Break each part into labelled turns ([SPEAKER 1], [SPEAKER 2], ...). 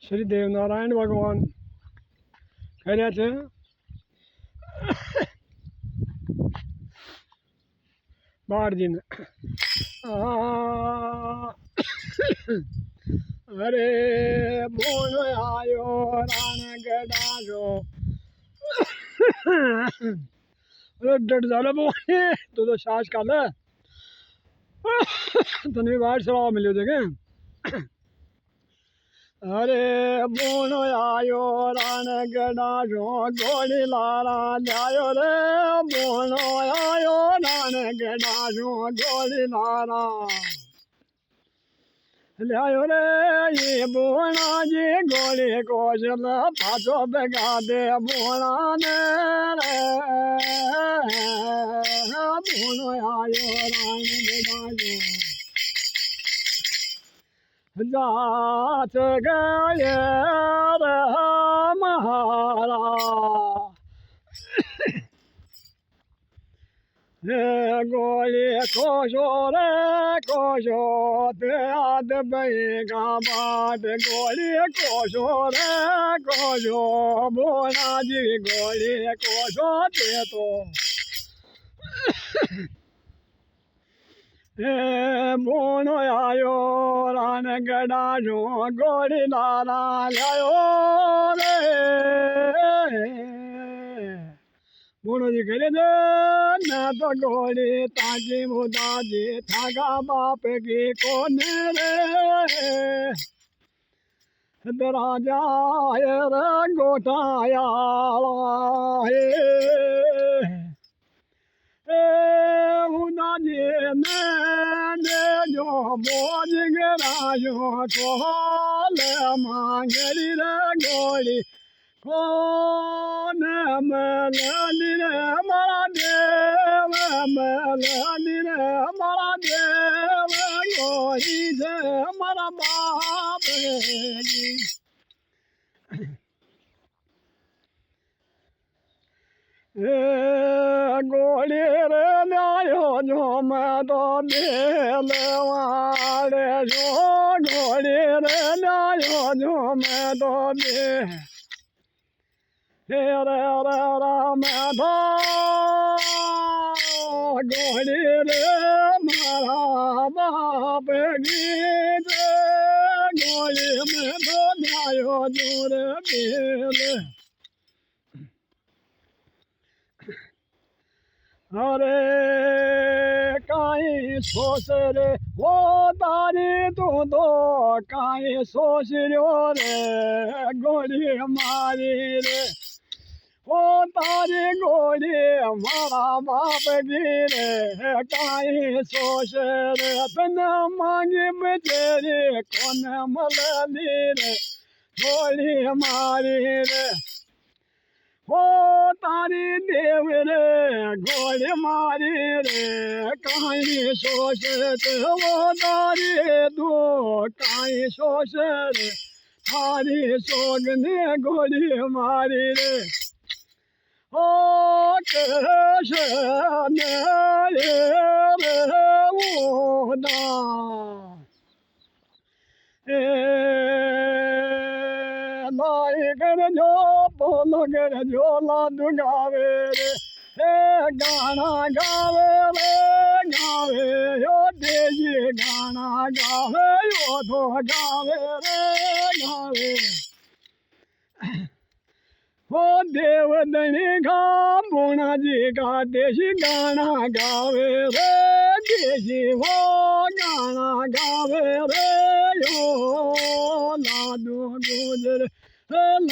[SPEAKER 1] श्री देवनारायण भगवान कह रहे थे बार दिन अरे बोल आयो रान गडाजो अरे डट झालं बोले तो श्वास काढलं तन्वी बाहेर सराव मिले होते काय अरे बोल आयो रान गडाजो गोडी लारा जायो रे बोल आयो रान गडाजो गोडी लारा ल्यायो रे ये बोना जी गोली कोशल पाछो बेगा दे बोना ने बोनो आयो रान गडाजो जात गए रे महारा गोली कोशो रे कोशो ते आद बेगा बाट गोली कोशो रे कोशो बोना जी गोली कोशो ते तो बोनो आयो रान गडाजो गोली लारा लायो रे बोनो जी कहे न तो गोली ताजी मुदाजी थागा बाप की कोने रे राजा रे गोटाया जी ने जो बोझ गरायो टोल मांगरी रे गोली कौन मलनी रे मारा देव मलनी रे मारा देव गोली दे मारा बाप जी गोली रे न्यायो जो मैं तो दिल वाले जो गोली रे न्यायो जो मैं तो दिल रे मैं तो गोली रे मारा बाप गीत गोली में तो न्यायो दूर दिल अरे काई सोच रे वो तारी तू तो काई सोच रो रे गोली मारी रे वो तारी गोली मारा बाप गिरे काई सोच रे तन मांगी बेचेरी कौन मलनी रे गोली मारी रे वो तारी देव रे गोली मारी रे कहीं सोच वो तारी दो कहीं सोच रे थारी सोगने गोली मारी रे ओ कृष्ण रे वो ना कर जो बोलो कर जो लाडू गावे रे गाना गावे रे गावे यो देजी गाना गावे यो तो गावे रे गावे वो देव दनी का बोना जी का देशी गाना गावे रे देशी वो गाना गावे रे यो लाडू गुजर राम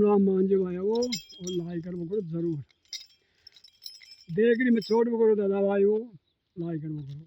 [SPEAKER 1] राम मान जी भाई वो और लाइक कर करो जरूर देख रही मैं छोड़ करो दादा भाई वो लाइक कर करो।